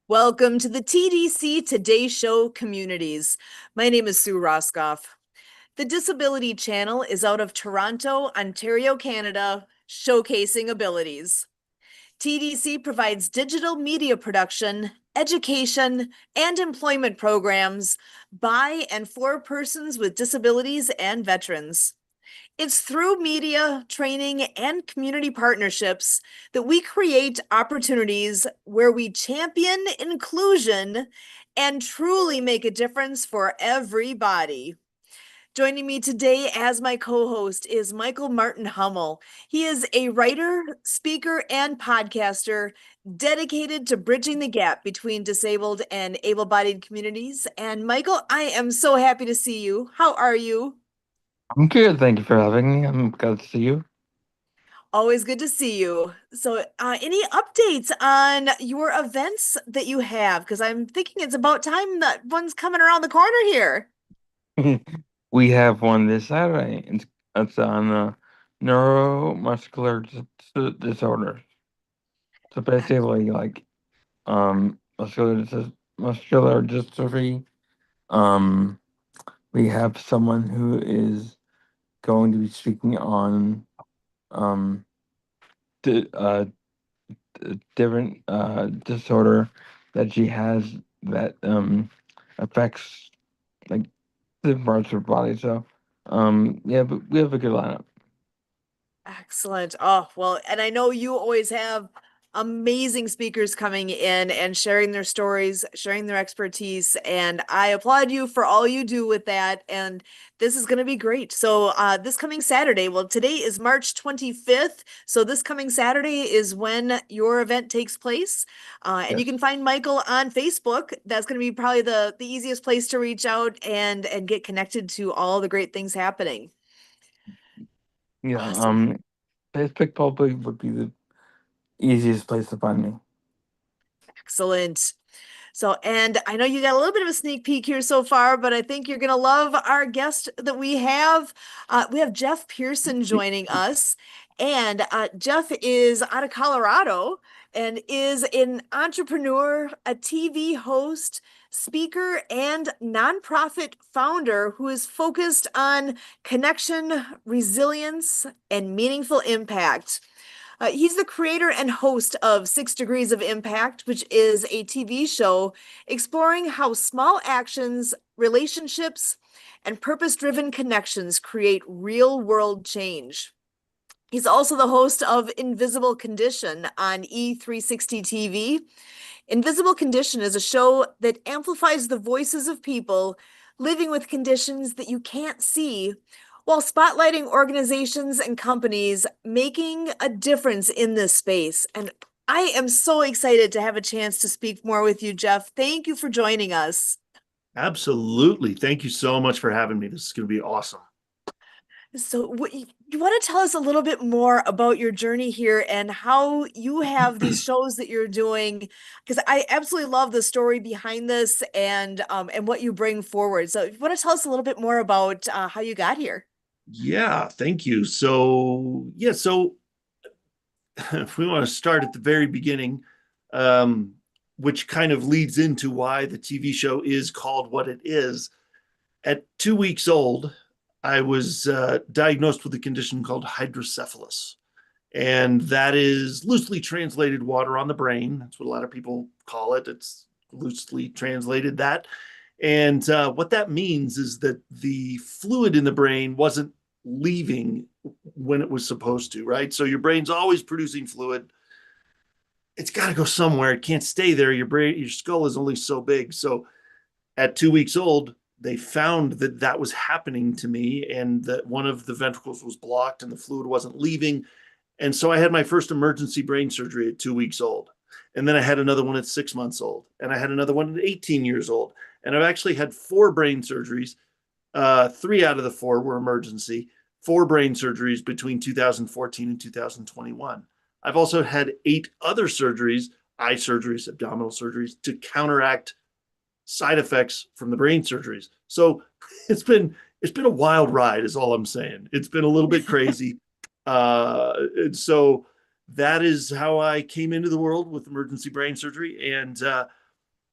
Welcome to the TDC Today Show Communities. My name is Sue Roscoff. The Disability Channel is out of Toronto, Ontario, Canada, showcasing abilities. TDC provides digital media production, education, and employment programs by and for persons with disabilities and veterans. It's through media, training, and community partnerships that we create opportunities where we champion inclusion and truly make a difference for everybody. Joining me today as my co-host is Michael Martin Hummel. He is a writer, speaker, and podcaster dedicated to bridging the gap between disabled and able-bodied communities. And Michael, I am so happy to see you. How are you? I'm good. Thank you for having me. I'm glad to see you. Always good to see you. So, any updates on your events that you have? Because I'm thinking it's about time that one's coming around the corner here. We have one this Saturday. It's on neuromuscular disorders. So basically, like muscular dystrophy. Um, we have someone who is going to be speaking on um di different disorder that she has that affects like different parts of her body. So, yeah, but we have a good lineup. Excellent. Oh, well, and I know you always have amazing speakers coming in and sharing their stories, sharing their expertise, and I applaud you for all you do with that. And this is going to be great. So, this coming Saturday, well, today is March 25th. So, this coming Saturday is when your event takes place. And you Yes. can find Michael on Facebook. That's going to be probably the easiest place to reach out and get connected to all the great things happening. Yeah. Awesome. Facebook probably would be the easiest place to find me. Excellent. So, and I know you got a little bit of a sneak peek here so far, but I think you're going to love our guest that we have. We have Jeff Pearson joining us. And Jeff is out of Colorado and is an entrepreneur, a TV host, speaker, and nonprofit founder who is focused on connection, resilience, and meaningful impact. He's the creator and host of 6 Degrees of Impact, which is a TV show exploring how small actions, relationships, and purpose driven connections create real world change. He's also the host of Invisible Condition on E360 TV. Invisible Condition is a show that amplifies the voices of people living with conditions that you can't see while spotlighting organizations and companies making a difference in this space. And I am so excited to have a chance to speak more with you, Jeff. Thank you for joining us. Absolutely. Thank you so much for having me. This is going to be awesome. So, you want to tell us a little bit more about your journey here and how you have these shows that you're doing? Because I absolutely love the story behind this and what you bring forward. So, you want to tell us a little bit more about how you got here? Yeah, thank you. So if we want to start at the very beginning, um, which kind of leads into why the TV show is called what it is. At 2 weeks old, I was diagnosed with a condition called hydrocephalus. And that is loosely translated water on the brain. That's what a lot of people call it. It's loosely translated that. And what that means is that the fluid in the brain wasn't leaving when it was supposed to, right? So your brain's always producing fluid. It's got to go somewhere. It can't stay there. Your skull is only so big. So at 2 weeks old, they found that that was happening to me and that one of the ventricles was blocked and the fluid wasn't leaving. And so I had my first emergency brain surgery at 2 weeks old. And then I had another one at 6 months old. And I had another one at 18 years old. And I've actually had four brain surgeries. Three out of the four were emergency, four brain surgeries between 2014 and 2021. I've also had eight other surgeries, eye surgeries, abdominal surgeries, to counteract side effects from the brain surgeries. So it's been it's been a wild ride, is all I'm saying. It's been a little bit crazy. And so that is how I came into the world with emergency brain surgery. And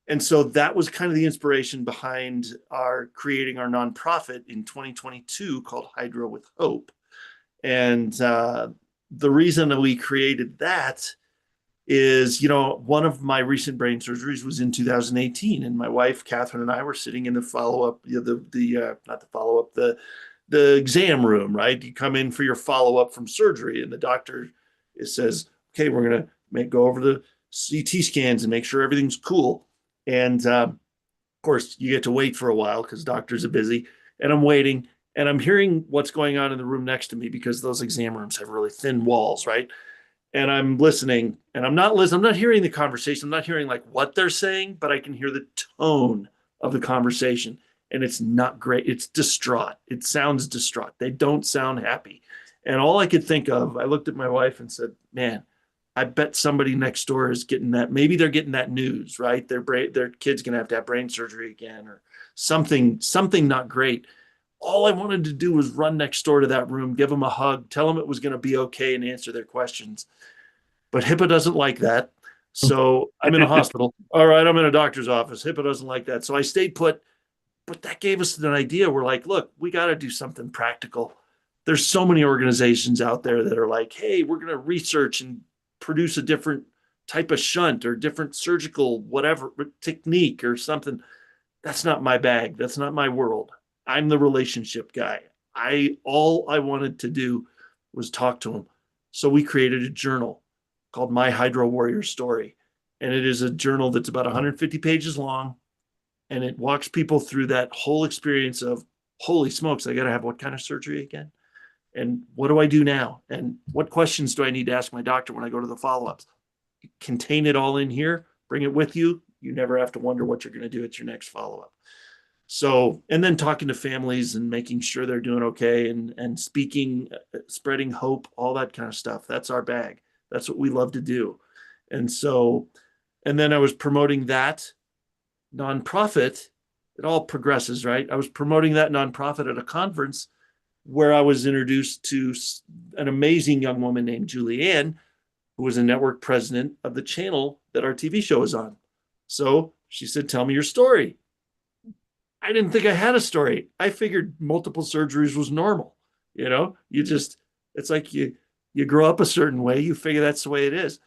And so that was kind of the inspiration behind our creating our nonprofit in 2022 called Hydro with Hope. And the reason that we created that is, one of my recent brain surgeries was in 2018, and my wife Catherine and I were sitting in the follow-up, not the follow-up, the exam room, right? You come in for your follow-up from surgery, and the doctor says, "Okay, we're gonna go over the CT scans and make sure everything's cool." And of course, you get to wait for a while because doctors are busy, and I'm waiting. And I'm hearing what's going on in the room next to me because those exam rooms have really thin walls, right? And I'm listening, and I'm not hearing the conversation. I'm not hearing like what they're saying, but I can hear the tone of the conversation, and it's not great. It's distraught. It sounds distraught. They don't sound happy. And all I could think of, I looked at my wife and said, "Man, I bet somebody next door is getting that. Maybe they're getting that news, right? Their kid's gonna have to have brain surgery again, or something not great." All I wanted to do was run next door to that room, give them a hug, tell them it was going to be okay, and answer their questions. But HIPAA doesn't like that. So I'm in a hospital. All right, I'm in a doctor's office. HIPAA doesn't like that. So I stayed put. But that gave us an idea. We're like, look, we got to do something practical. There's so many organizations out there that are like, hey, we're going to research and produce a different type of shunt or different surgical whatever technique or something. That's not my bag. That's not my world. I'm the relationship guy. All I wanted to do was talk to him. So we created a journal called My Hydro Warrior Story. And it is a journal that's about 150 pages long. And it walks people through that whole experience of, holy smokes, I got to have what kind of surgery again? And what do I do now? And what questions do I need to ask my doctor when I go to the follow-ups? Contain it all in here, bring it with you. You never have to wonder what you're going to do at your next follow-up. So, and then talking to families and making sure they're doing okay and speaking, spreading hope, all that kind of stuff. That's our bag. That's what we love to do. And so, and then I was promoting that nonprofit. It all progresses, right? I was promoting that nonprofit at a conference where I was introduced to an amazing young woman named Julianne, who was a network president of the channel that our TV show is on. So she said, "Tell me your story." I didn't think I had a story. I figured multiple surgeries was normal. It's like you grow up a certain way, you figure that's the way it is.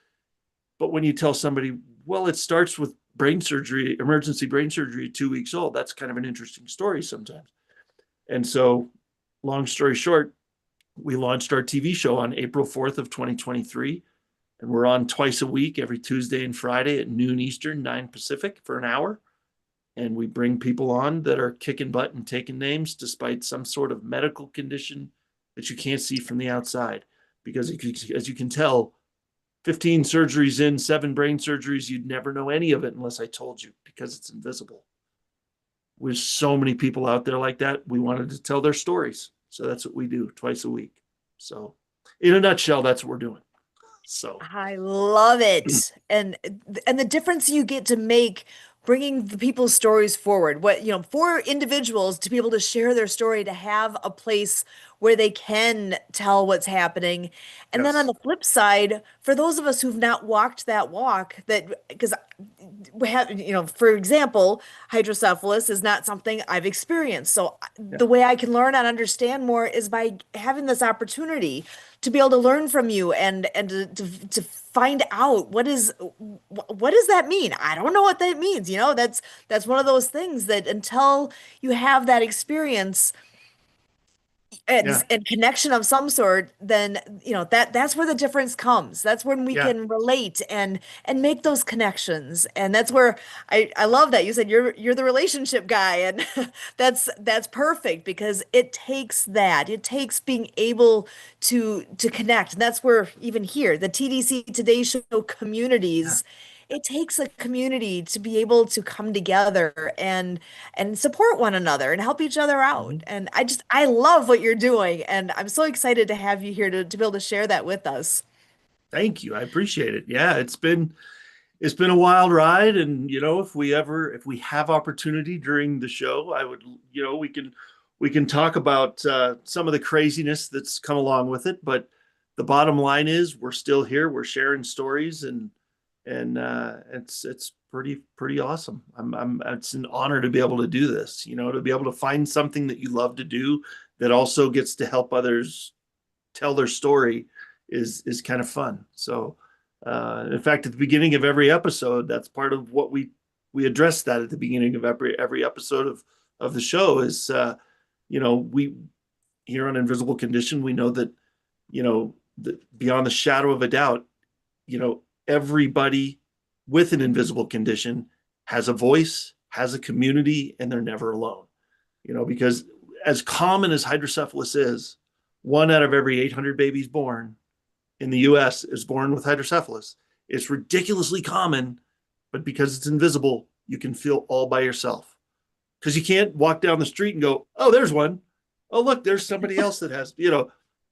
But when you tell somebody, well, it starts with brain surgery, emergency brain surgery at 2 weeks old, that's kind of an interesting story sometimes. And so, long story short, we launched our TV show on April 4th of 2023. And we're on twice a week, every Tuesday and Friday at noon Eastern, 9 Pacific for an hour. And we bring people on that are kicking butt and taking names despite some sort of medical condition that you can't see from the outside. Because as you can tell, 15 surgeries in, 7 brain surgeries, you'd never know any of it unless I told you, because it's invisible. With so many people out there like that, we wanted to tell their stories. So that's what we do twice a week. So in a nutshell, that's what we're doing. So I love it. And the difference you get to make bringing the people's stories forward, for individuals to be able to share their story, to have a place where they can tell what's happening. And then on the flip side, for those of us who've not walked that walk, because we have, for example, hydrocephalus is not something I've experienced. So the way I can learn and understand more is by having this opportunity to be able to learn from you and to find out what does that mean? I don't know what that means. That's one of those things that until you have that experience and connection of some sort, then that's where the difference comes. That's when we can relate and make those connections. And that's where I love that you said you're the relationship guy, and that's perfect, because it takes being able to connect. And that's where, even here, the TDC Today Show Communities, it takes a community to be able to come together and support one another and help each other out. And I love what you're doing, and I'm so excited to have you here to be able to share that with us. Thank you. I appreciate it. Yeah, it's been a wild ride. And if we have opportunity during the show, I would, we can talk about some of the craziness that's come along with it. But the bottom line is we're still here. We're sharing stories, and and it's pretty awesome. It's an honor to be able to do this, to be able to find something that you love to do that also gets to help others tell their story is kind of fun. So, in fact, at the beginning of every episode, that's part of what we address that at the beginning of every episode of the show is, we here on Invisible Condition, we know that, beyond the shadow of a doubt, everybody with an invisible condition has a voice, has a community, and they're never alone. Because as common as hydrocephalus is, 1 out of every 800 babies born in the US is born with hydrocephalus. It's ridiculously common, but because it's invisible, you can feel all by yourself. Because you can't walk down the street and go, oh, there's one. Oh, look, there's somebody else that has,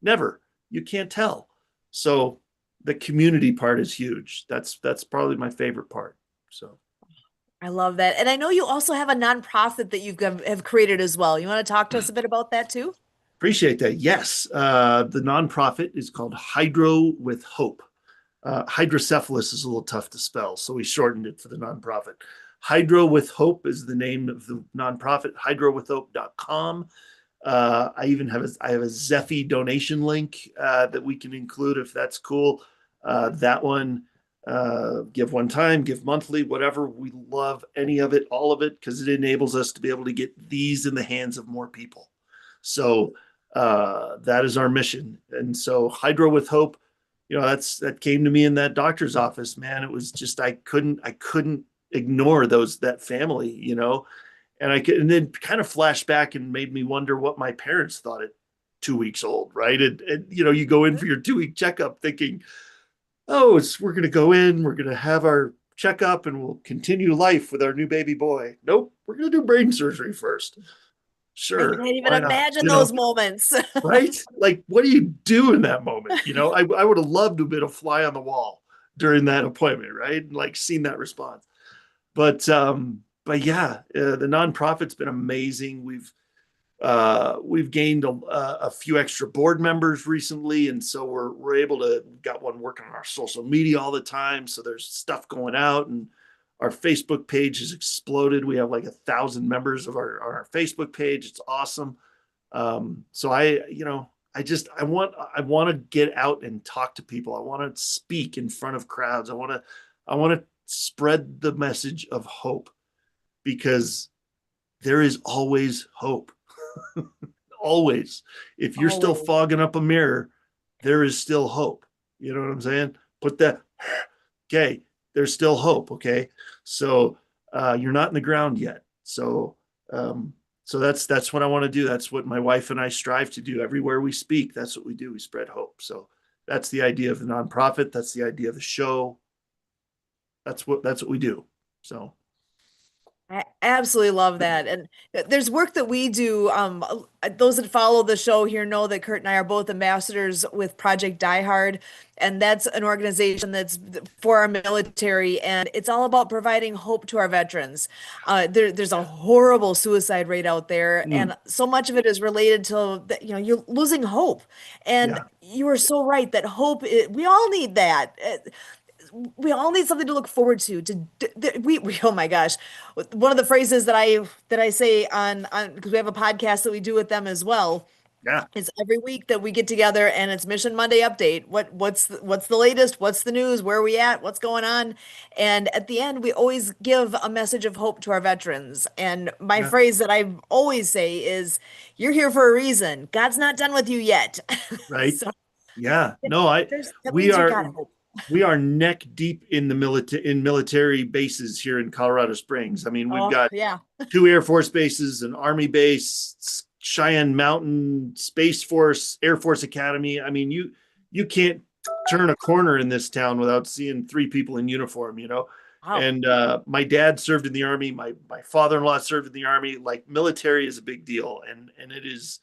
never. You can't tell. So the community part is huge. That's probably my favorite part. So I love that. And I know you also have a nonprofit that you have created as well. You want to talk to us a bit about that too? appreciate that. Yes. The nonprofit is called Hydro with Hope. Hydrocephalus is a little tough to spell, so we shortened it for the nonprofit. Hydro with Hope is the name of the nonprofit, hydrowithhope.com. I have a Zephy donation link that we can include if that's cool. That one, give one time, give monthly, whatever. We love any of it, all of it, because it enables us to be able to get these in the hands of more people. So that is our mission. And so Hydro with Hope, that came to me in that doctor's office, man. It was just, I couldn't ignore that family, and then kind of flashed back and made me wonder what my parents thought at 2 weeks old. Right. And you go in for your 2-week checkup thinking, oh, we're going to go in, we're going to have our checkup and we'll continue life with our new baby boy. Nope. We're going to do brain surgery first. Sure. I can't even imagine those moments. Right? Like, what do you do in that moment? I would have loved to have been a fly on the wall during that appointment, right? And like seen that response. But yeah, the nonprofit's been amazing. We've gained a few extra board members recently, and so we're able to got one working on our social media all the time. So there's stuff going out, and our Facebook page has exploded. We have like 1,000 members on our Facebook page. It's awesome. So I want to get out and talk to people. I want to speak in front of crowds. I want to spread the message of hope, because there is always hope. Always. If you're still fogging up a mirror, there is still hope. You know what I'm saying? Put that, okay, there's still hope. Okay. So you're not in the ground yet. So that's what I want to do. That's what my wife and I strive to do. Everywhere we speak, that's what we do. We spread hope. So that's the idea of the nonprofit. That's the idea of the show. That's what we do. So I absolutely love that. And there's work that we do. Those that follow the show here know that Kurt and I are both ambassadors with Project Die Hard. And that's an organization that's for our military. And it's all about providing hope to our veterans. There's a horrible suicide rate out there. And so much of it is related to, you're losing hope. And you are so right that hope, we all need that. We all need something to look forward to. We oh my gosh, one of the phrases that I say on because we have a podcast that we do with them as well. Yeah, is every week that we get together and it's Mission Monday update. What's the latest? What's the news? Where are we at? What's going on? And at the end, we always give a message of hope to our veterans. And my phrase that I always say is, "You're here for a reason. God's not done with you yet." Right. So, yeah. No, we are neck deep in the military bases here in Colorado Springs. I mean, we've got 2 Air Force bases, an Army base, Cheyenne Mountain Space Force, Air Force Academy. I mean, you can't turn a corner in this town without seeing 3 people in uniform, Wow. And my dad served in the Army. My father-in-law served in the Army. Like, military is a big deal. And it is,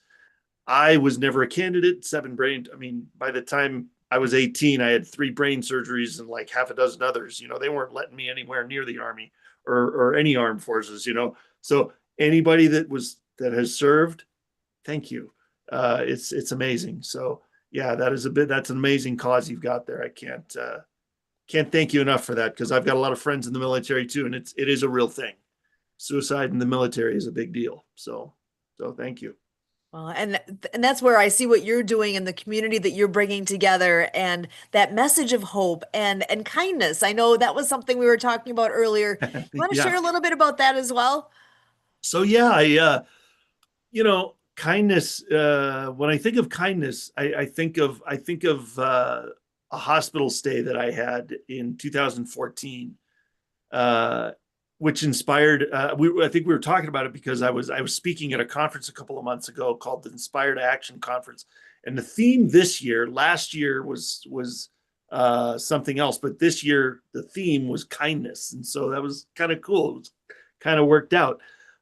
I was never a candidate, 7 brain. I mean, by the time I was 18, I had 3 brain surgeries and like half a dozen others. They weren't letting me anywhere near the Army or any armed forces, So anybody that has served, thank you. It's amazing. So yeah, that's an amazing cause you've got there. I can't can't thank you enough for that, because I've got a lot of friends in the military too, and it is a real thing. Suicide in the military is a big deal. So thank you. Well, and that's where I see what you're doing in the community that you're bringing together, and that message of hope and kindness. I know that was something we were talking about earlier. You want to Yeah. share a little bit about that as well? So yeah, kindness. When I think of kindness, I think of a hospital stay that I had in 2014, uh, which inspired. I think we were talking about it because I was speaking at a conference a couple of months ago called the Inspired Action Conference, and the theme this year, last year was something else, but this year the theme was kindness, and so that was kind of cool. It was kind of worked out.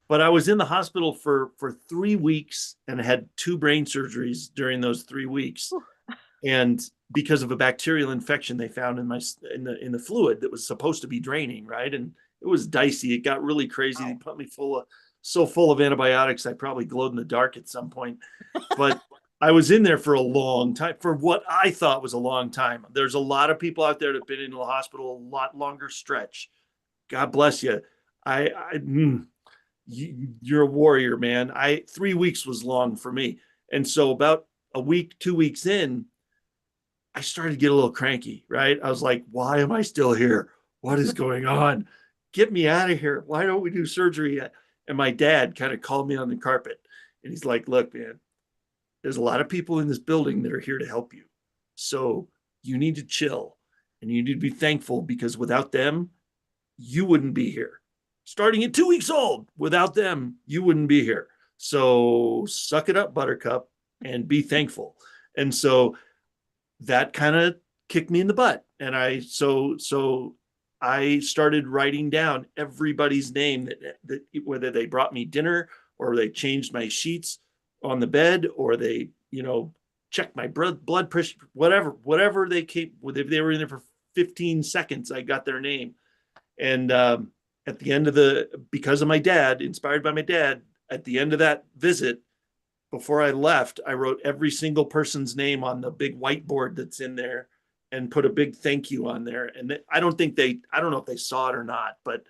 But I was in the hospital for 3 weeks and had 2 brain surgeries during those 3 weeks, and because of a bacterial infection they found in the fluid that was supposed to be draining, right? And it was dicey. It got really crazy. They put me full of antibiotics. I probably glowed in the dark at some point, but I was in there for a long time, for what I thought was a long time. There's a lot of people out there that have been in the hospital a lot longer stretch. God bless you. You're a warrior, man. 3 weeks was long for me. And so about a week, 2 weeks in, I started to get a little cranky, right? I was like, why am I still here? What is going on? Get me out of here. Why don't we do surgery yet? And my dad kind of called me on the carpet and he's like, look, man, there's a lot of people in this building that are here to help you. So you need to chill and you need to be thankful, because without them, you wouldn't be here. Starting at 2 weeks old, without them, you wouldn't be here. So suck it up, Buttercup, and be thankful. And so that kind of kicked me in the butt. And I started writing down everybody's name that whether they brought me dinner or they changed my sheets on the bed or they, checked my blood pressure, whatever they came with. If they were in there for 15 seconds, I got their name. And at the end of because of my dad, inspired by my dad, at the end of that visit, before I left, I wrote every single person's name on the big whiteboard that's in there and put a big thank you on there. And I don't know if they saw it or not, but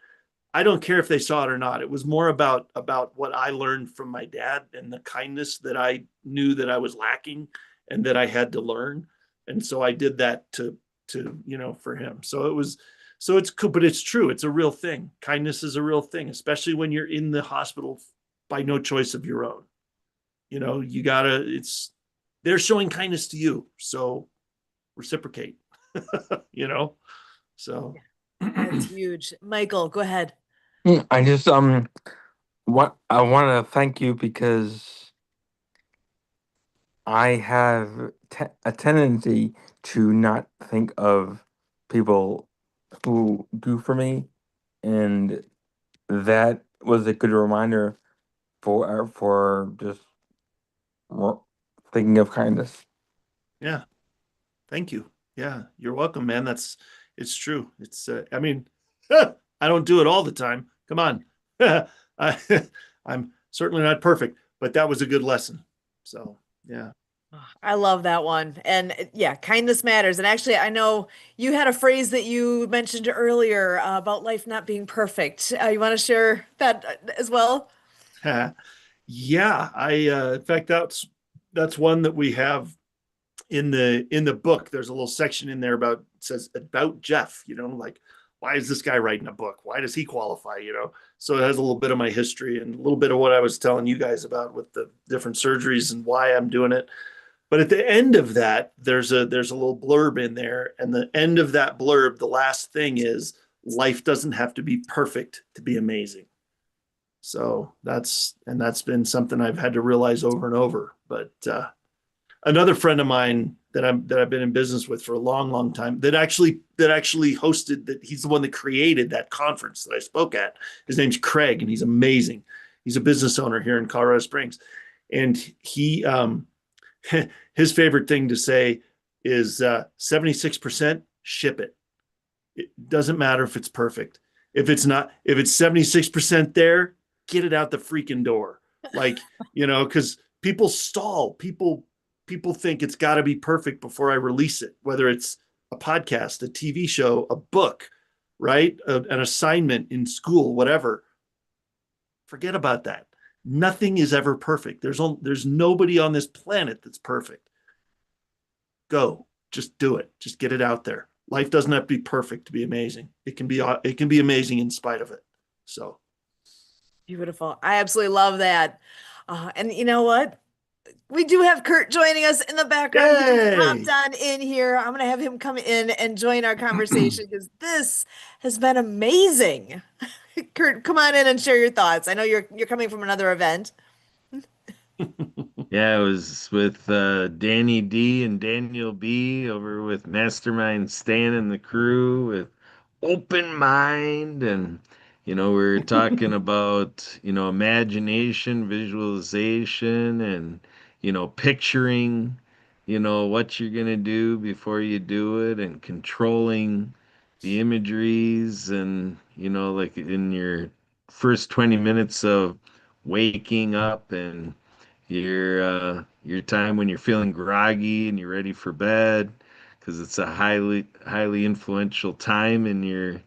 I don't care if they saw it or not. It was more about what I learned from my dad and the kindness that I knew that I was lacking and that I had to learn. And so I did that to for him. So it's cool, but it's true. It's a real thing. Kindness is a real thing, especially when you're in the hospital by no choice of your own. They're showing kindness to you. So reciprocate, so. That's huge. Michael, go ahead. I just what I want to thank you because I have a tendency to not think of people who do for me, and that was a good reminder for just thinking of kindness. Yeah, thank you. Yeah, you're welcome, man. It's true. It's I mean, I don't do it all the time. Come on. I'm certainly not perfect, but that was a good lesson. So yeah. I love that one. And yeah, kindness matters. And actually, I know you had a phrase that you mentioned earlier about life not being perfect. You want to share that as well? Yeah, in fact, that's one that we have in the book. There's a little section in there says about Jeff, like, why is this guy writing a book? Why does he qualify? So it has a little bit of my history and a little bit of what I was telling you guys about with the different surgeries and why I'm doing it. But at the end of that, there's a little blurb in there. And the end of that blurb, the last thing is, life doesn't have to be perfect to be amazing. So that's been something I've had to realize over and over. But another friend of mine that I've been in business with for a long, long time, that actually hosted that. He's the one that created that conference that I spoke at. His name's Craig, and he's amazing. He's a business owner here in Colorado Springs, and he his favorite thing to say is 76% ship it. It doesn't matter if it's perfect. If it's 76% there, get it out the freaking door. Like, because people stall. People think it's got to be perfect before I release it, whether it's a podcast, a TV show, a book, right? An assignment in school, whatever. Forget about that. Nothing is ever perfect. There's nobody on this planet that's perfect. Go, just do it. Just get it out there. Life doesn't have to be perfect to be amazing. It can be amazing in spite of it. So Beautiful. I absolutely love that. And you know what? We do have Kurt joining us in the background. He just yay! popped on in here. I'm going to have him come in and join our conversation because this has been amazing. Kurt, come on in and share your thoughts. I know you're coming from another event. Yeah, I was with Danny D and Daniel B over with Mastermind Stan and the crew with Open Mind. And, we were talking about, imagination, visualization, and, picturing, what you're going to do before you do it and controlling the imageries and, like in your first 20 minutes of waking up and your time when you're feeling groggy and you're ready for bed because it's a highly influential time in your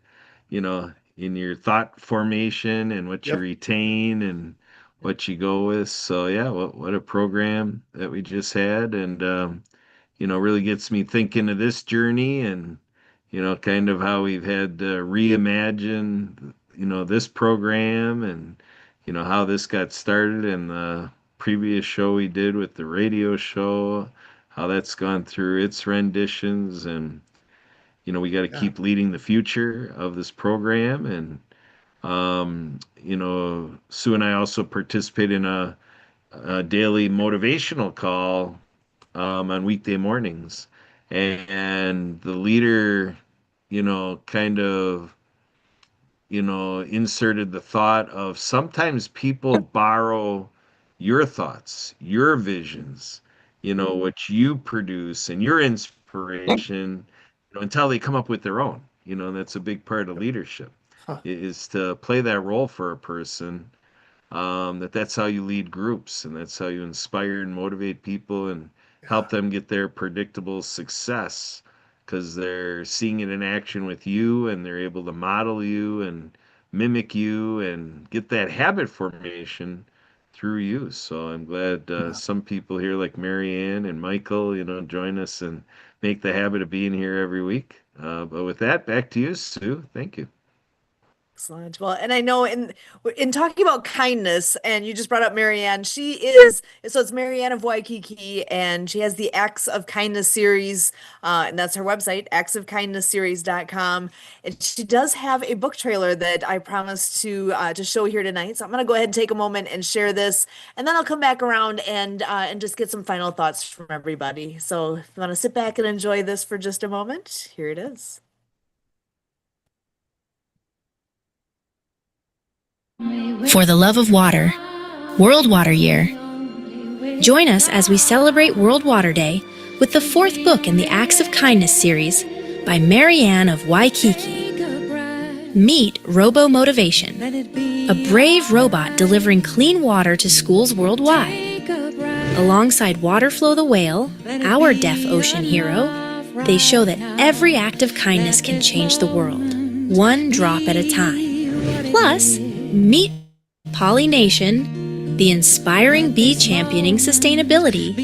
thought formation and what you Yep. retain and what you go with. So yeah, what a program that we just had. And really gets me thinking of this journey and kind of how we've had to reimagine this program and how this got started and the previous show we did with the radio show, how that's gone through its renditions. And we got to Yeah. keep leading the future of this program. And Sue and I also participate in a daily motivational call on weekday mornings. And the leader, kind of, inserted the thought of sometimes people borrow your thoughts, your visions, what you produce and your inspiration, until they come up with their own, and that's a big part of leadership Huh. is to play that role for a person, that's how you lead groups and that's how you inspire and motivate people and help them get their predictable success because they're seeing it in action with you and they're able to model you and mimic you and get that habit formation through you. So I'm glad some people here like Marianne and Michael, join us and make the habit of being here every week. But with that, back to you, Sue. Thank you. Excellent. Well, and I know in talking about kindness, and you just brought up Marianne, it's Marianne of Waikiki, and she has the Acts of Kindness series, and that's her website, actsofkindnessseries.com. And she does have a book trailer that I promised to show here tonight. So I'm gonna go ahead and take a moment and share this, and then I'll come back around and just get some final thoughts from everybody. So if you want to sit back and enjoy this for just a moment, here it is. For the love of water, World Water Year. Join us as we celebrate World Water Day with the fourth book in the Acts of Kindness series by Marianne of Waikiki. Meet Robo Motivation, a brave robot delivering clean water to schools worldwide. Alongside Waterflow the whale, our deaf ocean hero, they show that every act of kindness can change the world, one drop at a time. Plus, meet Pollination, the inspiring bee championing sustainability,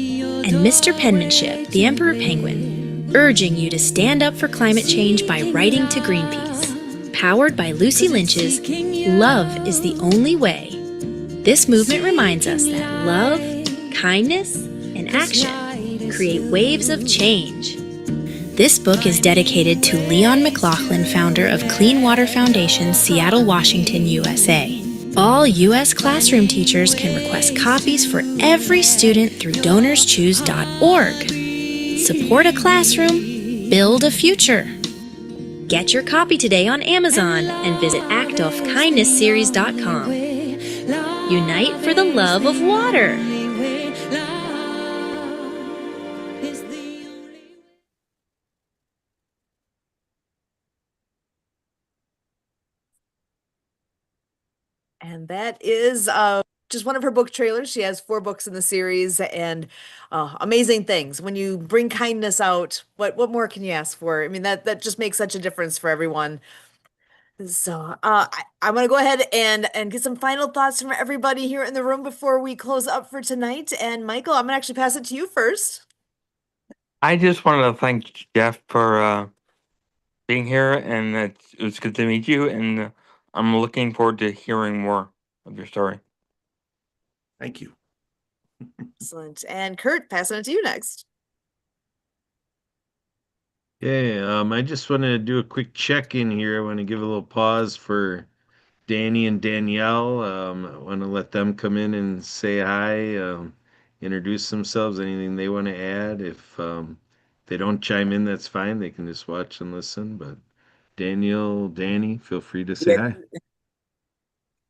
and Mr. Penmanship, the Emperor Penguin, urging you to stand up for climate change by writing to Greenpeace. Powered by Lucy Lynch's Love is the Only Way. This movement reminds us that love, kindness, and action create waves of change. This book is dedicated to Leon McLaughlin, founder of Clean Water Foundation, Seattle, Washington, USA. All U.S. classroom teachers can request copies for every student through DonorsChoose.org. Support a classroom, build a future. Get your copy today on Amazon and visit actofkindnessseries.com. Unite for the love of water. And that is just one of her book trailers. She has 4 books in the series, and amazing things. When you bring kindness out, what more can you ask for? I mean, that just makes such a difference for everyone. So I'm going to go ahead and get some final thoughts from everybody here in the room before we close up for tonight. And Michael, I'm going to actually pass it to you first. I just wanted to thank Jeff for being here, and it was good to meet you. And I'm looking forward to hearing more of your story. Thank you. Excellent. And Kurt, passing it to you next. Yeah, I just want to do a quick check-in here. I want to give a little pause for Danny and Danielle. I want to let them come in and say hi, introduce themselves, anything they want to add. If they don't chime in, that's fine. They can just watch and listen. But Daniel, Danny, feel free to say Yes. hi.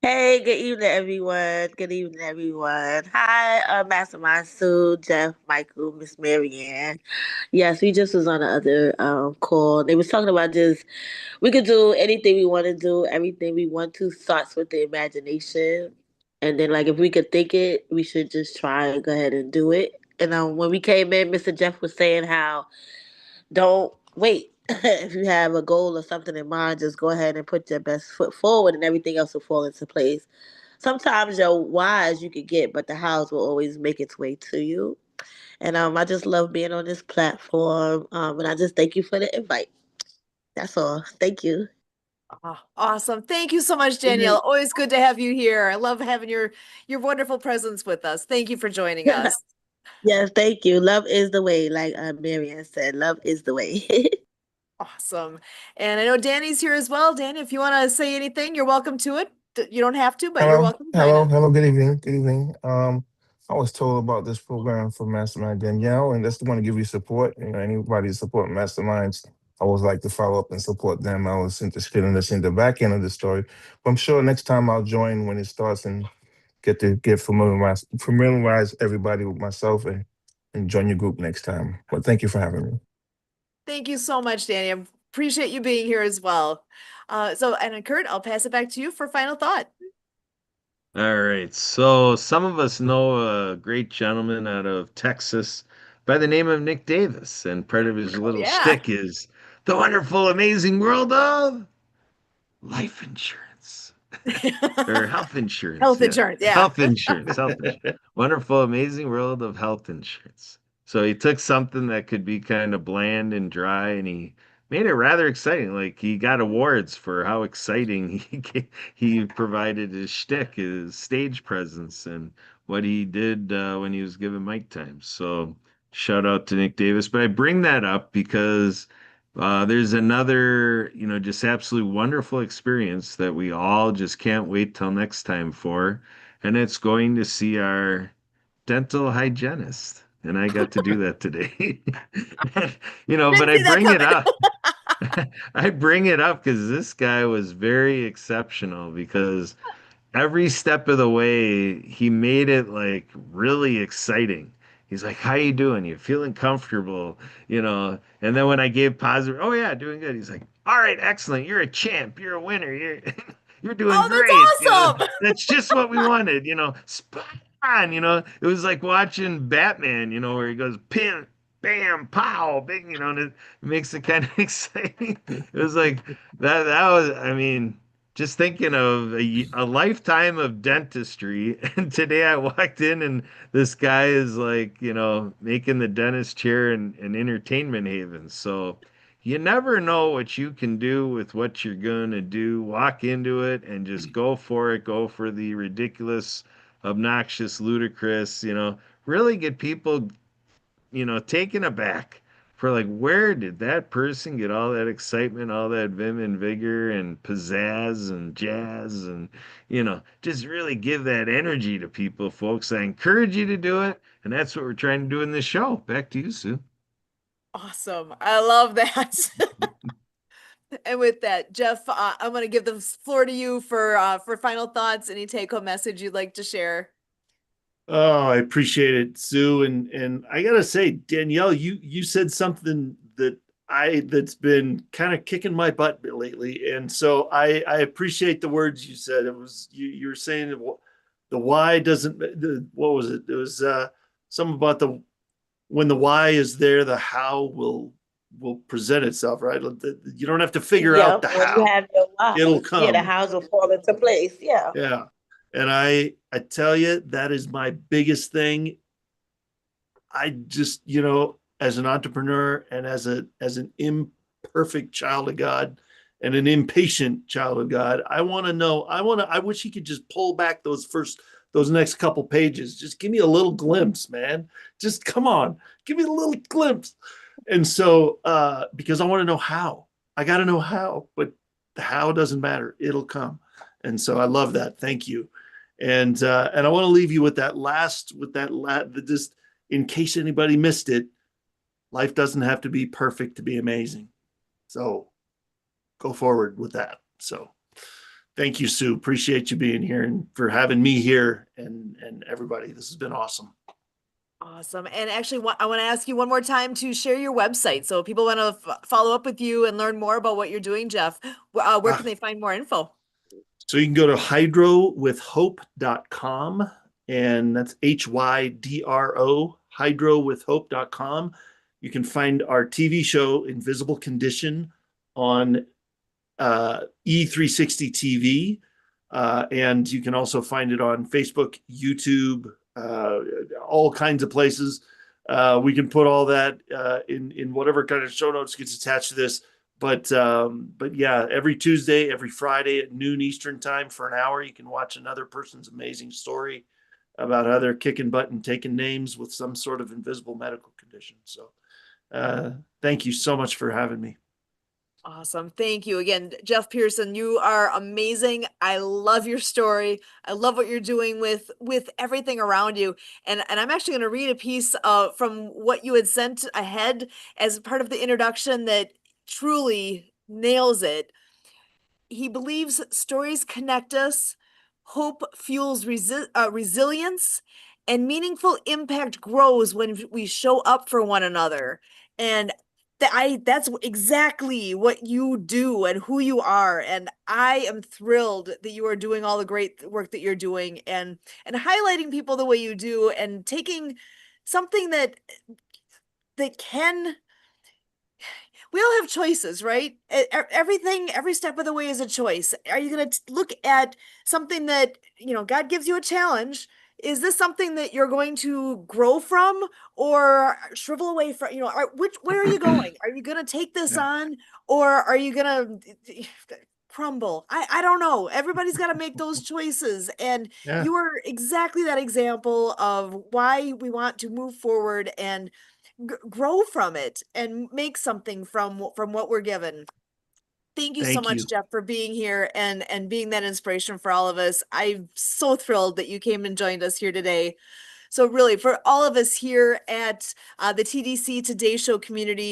Hey, good evening, everyone. Good evening, everyone. Hi, Mastermind Sue, Jeff, Michael, Miss Marianne. Yes, we just was on the other call. They was talking about just we could do anything we want to do, everything we want to starts with the imagination, and then like if we could think it, we should just try and go ahead and do it. And when we came in, Mr. Jeff was saying how don't wait. If you have a goal or something in mind, just go ahead and put your best foot forward and everything else will fall into place. Sometimes your whys you could get, but the hows will always make its way to you. And I just love being on this platform. And I just thank you for the invite. That's all. Thank you. Awesome. Thank you so much, Danielle. Always good to have you here. I love having your wonderful presence with us. Thank you for joining us. Yes, thank you. Love is the way, like Marianne said. Love is the way. Awesome. And I know Danny's here as well. Danny, if you want to say anything, you're welcome to it. You don't have to, but you're welcome. Hello. Good evening. Good evening. I was told about this program from Mastermind Danielle, and just want to give you support. You know, anybody to support Masterminds, I always like to follow up and support them. I was interested in listening to the back end of the story, but I'm sure next time I'll join when it starts and get familiarize everybody with myself and join your group next time. But thank you for having me. Thank you so much, Danny. I appreciate you being here as well. And Kurt, I'll pass it back to you for final thought. All right. So some of us know a great gentleman out of Texas by the name of Nick Davis, and part of his little yeah. shtick is the wonderful, amazing world of life insurance or health insurance. Health insurance, yeah. Health insurance. Wonderful, amazing world of health insurance. So he took something that could be kind of bland and dry, and he made it rather exciting. Like he got awards for how exciting he provided his shtick, his stage presence, and what he did when he was given mic time. So shout out to Nick Davis. But I bring that up because there's another, just absolutely wonderful experience that we all just can't wait till next time for, and it's going to see our dental hygienist. And I got to do that today. But I bring it up. I bring it up because this guy was very exceptional because every step of the way he made it like really exciting. He's like, how you doing? You feeling comfortable? And then when I gave positive, oh yeah, doing good. He's like, all right, excellent. You're a champ. You're a winner. You're doing great. That's awesome. That's just what we wanted, spot on, it was like watching Batman, where he goes pin, bam, pow, bing, and it makes it kind of exciting. It was like that was, I mean, just thinking of a lifetime of dentistry. And today I walked in and this guy is like, making the dentist chair an entertainment haven. So you never know what you can do with what you're going to do. Walk into it and just go for it. Go for the ridiculous, obnoxious, ludicrous, really get people, taken aback for like, where did that person get all that excitement, all that vim and vigor and pizzazz and jazz and, just really give that energy to people, folks. I encourage you to do it. And that's what we're trying to do in this show. Back to you, Sue. Awesome. I love that. And with that, Jeff, I'm going to give the floor to you for final thoughts. Any take-home message you'd like to share? Oh, I appreciate it, Sue. And I gotta say, Danielle, you said something that's been kind of kicking my butt lately. And so I appreciate the words you said. It was you're saying the why doesn't, what was it? It was something about when the why is there, the how will present itself, right? You don't have to figure out Yep. the When you how. have your why, It'll yeah, the come. house will fall into place. Yeah. Yeah. And I tell you, that is my biggest thing. I just, as an entrepreneur and as an imperfect child of God and an impatient child of God, I want to know, I wish he could just pull back those next couple pages. Just give me a little glimpse, man. Just come on, give me a little glimpse. And so, because I want to know how, I got to know how, but the how doesn't matter. It'll come. And so I love that. Thank you. And I want to leave you with just in case anybody missed it, life doesn't have to be perfect to be amazing. So go forward with that. So thank you, Sue. Appreciate you being here and for having me here and everybody. This has been awesome. Awesome. And actually, I want to ask you one more time to share your website. So if people want to follow up with you and learn more about what you're doing, Jeff, where can they find more info? So you can go to hydrowithhope.com, and that's HYDRO, hydrowithhope.com. You can find our TV show, Invisible Condition, on E360 TV. And you can also find it on Facebook, YouTube, all kinds of places. We can put all that in whatever kind of show notes gets attached to this. But yeah, every Tuesday, every Friday at noon Eastern time for an hour, you can watch another person's amazing story about how they're kicking butt and taking names with some sort of invisible medical condition. So thank you so much for having me. Awesome. Thank you again, Jeff Pearson. You are amazing. I love your story. I love what you're doing with everything around you. And I'm actually going to read a piece from what you had sent ahead as part of the introduction that truly nails it. He believes stories connect us, hope fuels resilience, and meaningful impact grows when we show up for one another. And that's exactly what you do and who you are. And I am thrilled that you are doing all the great work that you're doing and highlighting people the way you do and taking something that can, we all have choices, right? Everything, every step of the way is a choice. Are you going to look at something that, God gives you a challenge? Is this something that you're going to grow from or shrivel away from? Where are you going? Are you going to take this on or are you going to crumble? I don't know. Everybody's got to make those choices. And you are exactly that example of why we want to move forward and grow from it and make something from what we're given. Thank you so much, Jeff, for being here and being that inspiration for all of us. I'm so thrilled that you came and joined us here today. So really, for all of us here at the TDC Today Show Community,